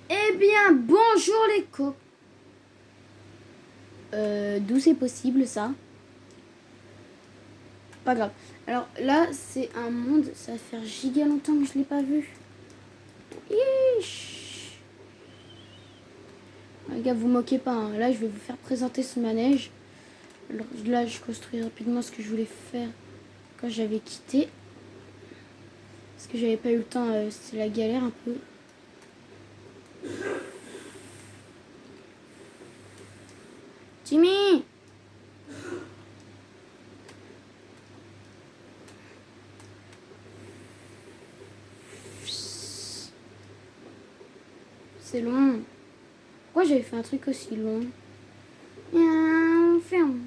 Eh bien, bonjour les copains. D'où c'est possible ça? Pas grave. Alors là, c'est un monde, ça va faire giga longtemps que je l'ai pas vu. Ish. Les gars, vous moquez pas, hein. Là, je vais vous faire présenter ce manège. Alors là, je construis rapidement ce que je voulais faire quand j'avais quitté. Parce que j'avais pas eu le temps, c'était la galère un peu. Timmy! C'est long. Pourquoi j'avais fait un truc aussi long? Ferme.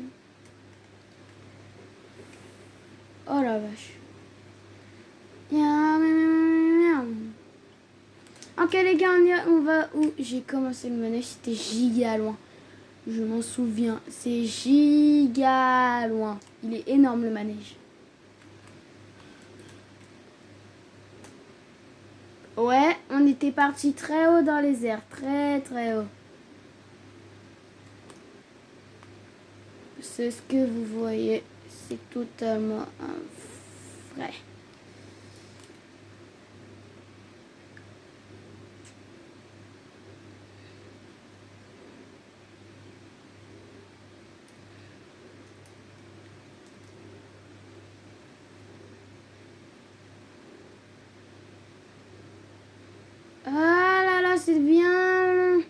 Oh la vache. Ok les gars, on va où j'ai commencé le manège, c'était giga loin. Je m'en souviens, c'est giga loin. Il est énorme le manège. Ouais, on était parti très haut dans les airs, très très haut. C'est ce que vous voyez, c'est totalement vrai. Ah là là, c'est bien.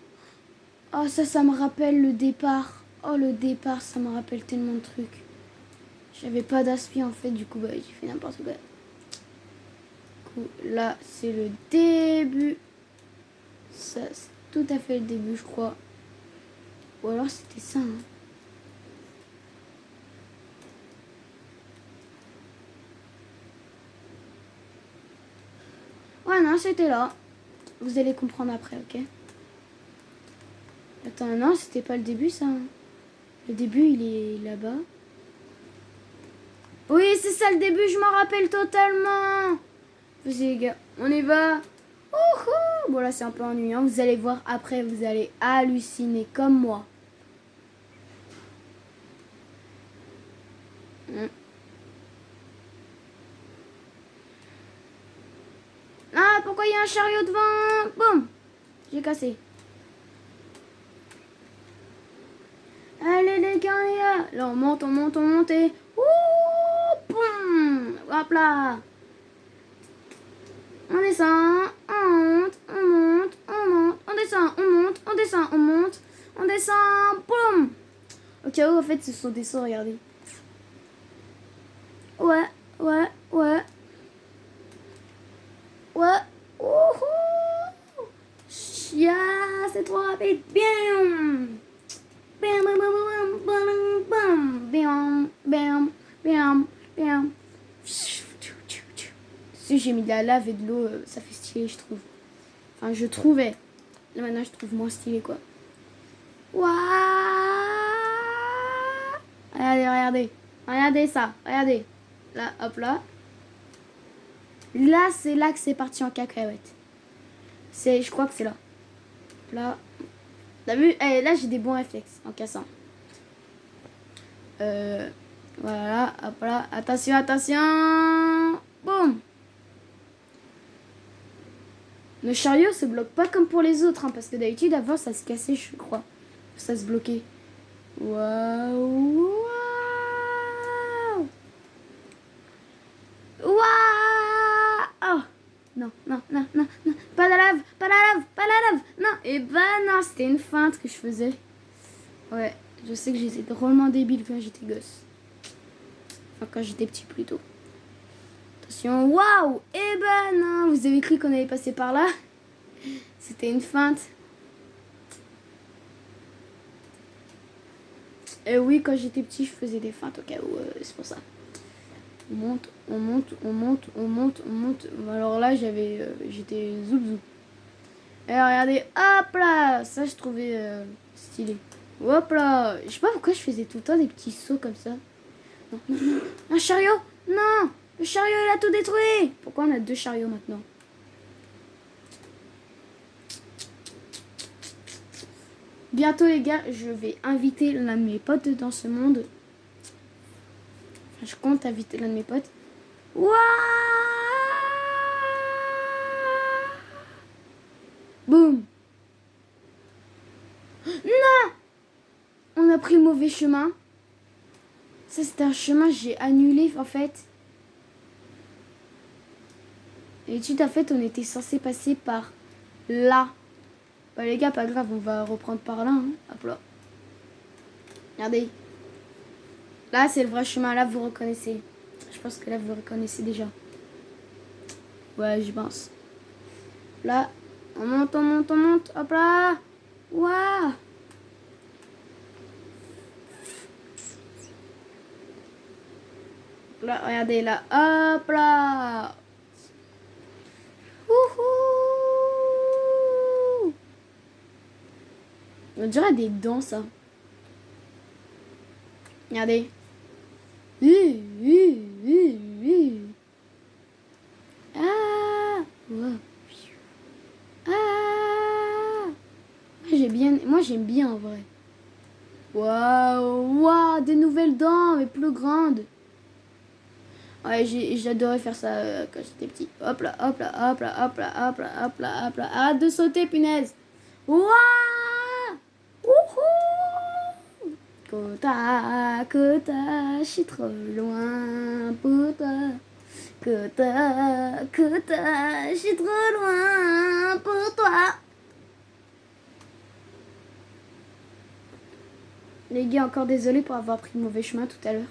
Oh ça me rappelle le départ. Oh le départ, ça me rappelle tellement de trucs. J'avais pas d'aspi en fait, du coup bah, j'ai fait n'importe quoi. Du coup, là c'est le début. Ça c'est tout à fait le début je crois. Ou alors c'était ça. Hein. Ouais non c'était là. Vous allez comprendre après, ok? Attends, non c'était pas le début ça. Hein. Le début il est là-bas. Oui c'est ça le début, je m'en rappelle totalement. Vas-y les gars, on y va. Ouhou. Bon là c'est un peu ennuyant, vous allez voir après, vous allez halluciner comme moi. Ah pourquoi il y a un chariot devant? Boum. J'ai cassé. Allez les gars, là on monte, on monte, on monte et... Ouh, boum. Hop là. On descend, on monte, on monte, on monte, on descend, on monte, on descend, on monte, on descend, boum. Au cas où en fait ce sont des sauts, regardez. Ouais, ouais, ouais. Ouais. Wouhou. Chia, c'est trop rapide. Bam. Bam, bam, bam, bam, bam, bam, bam, bam, bam. Si j'ai mis de la lave et de l'eau, ça fait stylé, je trouve. Enfin, je trouvais. Là, maintenant, je trouve moins stylé, quoi. Waouh. Regardez, regardez. Regardez ça. Regardez. Là, hop là. Là, c'est là que c'est parti en cacahuète. Je crois que c'est là. Là. T'as vu? Eh, là, j'ai des bons réflexes en cassant. Voilà, hop là. Attention, attention. Boum. Le chariot se bloque pas comme pour les autres, hein, parce que d'habitude, avant, ça se cassait, je crois. Ça se bloquait. Waouh. Waouh. Oh. Non, non, non, non, non. Pas la lave, pas la lave, pas la lave. Non. Et bah non, c'était une feinte que je faisais. Ouais, je sais que j'étais drôlement débile quand j'étais gosse. Enfin, quand j'étais petit plutôt. Attention, waouh. Eh ben non, vous avez cru qu'on allait passer par là? C'était une feinte. Oui, quand j'étais petit, je faisais des feintes au cas où, c'est pour ça. On monte, on monte, on monte, on monte, on monte. Alors là, j'étais zoub zoub. Et regardez, hop là. Ça, je trouvais stylé. Hop là. Je sais pas pourquoi je faisais tout le temps des petits sauts comme ça. Non, non, non. Un chariot. Non. Le chariot, il a tout détruit. Pourquoi on a deux chariots maintenant? Bientôt les gars, je vais inviter l'un de mes potes dans ce monde. Enfin, je compte inviter l'un de mes potes. Wouah! Boum! Non! On a pris le mauvais chemin. Ça c'était un chemin, j'ai annulé en fait. Et tout à fait, on était censé passer par là. Bah les gars, pas grave, on va reprendre par là. Hein. Hop là. Regardez. Là, c'est le vrai chemin. Là, vous reconnaissez. Je pense que là, vous reconnaissez déjà. Ouais, je pense. Là, on monte, on monte, on monte. Hop là. Waouh. Là, regardez, là. Hop là. Wouhou. On dirait des dents, ça. Regardez. Ah. Wow. Ah. Moi, j'aime bien, en vrai. Waouh. Waouh. Des nouvelles dents, mais plus grandes. Ouais, j'adorais faire ça quand j'étais petit. Hop là, hop là, hop là, hop là, hop là, hop là, hop là. Arrête de sauter, punaise. Waouh. Wouhou. Kota, je suis trop loin pour toi. Kota, je suis trop loin pour toi. Les gars, encore désolé pour avoir pris le mauvais chemin tout à l'heure.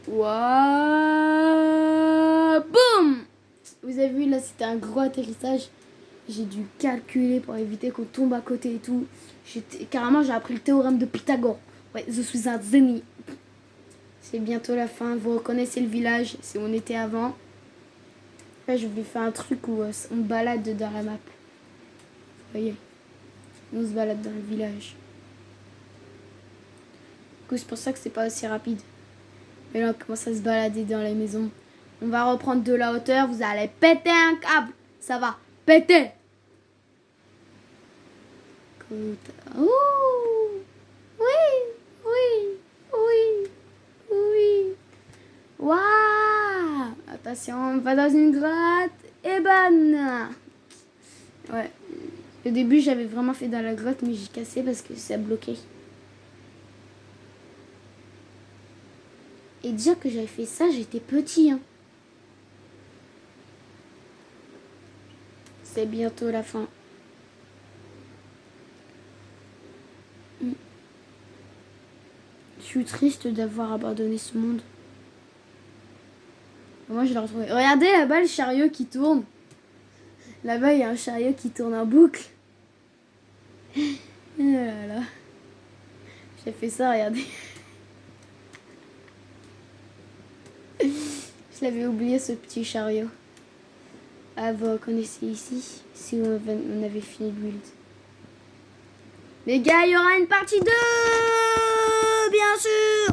Waouh. Boum. Vous avez vu, là, c'était un gros atterrissage. J'ai dû calculer pour éviter qu'on tombe à côté et tout. Carrément, j'ai appris le théorème de Pythagore. Ouais, je suis un génie. C'est bientôt la fin. Vous reconnaissez le village, c'est où on était avant. Là, je vais faire un truc où on balade dans la map. Vous voyez, on se balade dans le village. Du coup, c'est pour ça que c'est pas aussi rapide. Mais là, on commence à se balader dans les maisons. On va reprendre de la hauteur. Vous allez péter un câble. Ça va péter. Ouh. Oui, oui, oui, oui. Waouh. Attention, on va dans une grotte. Et bonne. Ouais. Au début, j'avais vraiment fait dans la grotte, mais j'ai cassé parce que ça bloquait. Et dire que j'avais fait ça, j'étais petit. Hein. C'est bientôt la fin. Je suis triste d'avoir abandonné ce monde. Moi, je l'ai retrouvé. Regardez là-bas le chariot qui tourne. Là-bas, il y a un chariot qui tourne en boucle. Oh là là. J'ai fait ça, regardez. Je l'avais oublié, ce petit chariot. Ah, vous reconnaissez ici, si on avait fini le build. Les gars, il y aura une partie 2, bien sûr.